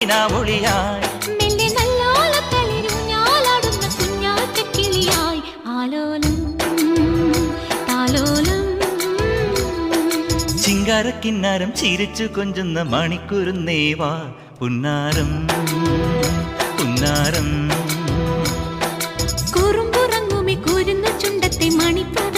മൊഴിയായി മെല്ലെ നല്ലോലത്തളിരുഞ്ഞാലാടുന്ന കുഞ്ഞാറ്റക്കിളിയായി ആലോലം താലോലം ചിങ്കാരക്കിന്നാരം ചിരിച്ചു കൊഞ്ചുന്ന മണിക്കുരുന്നേവാ പുന്നാരം പുന്നാരം കുറുമ്പുറങ്ങുമി കുരുന്ന ചുണ്ടത്തെ മണിപ്പൂ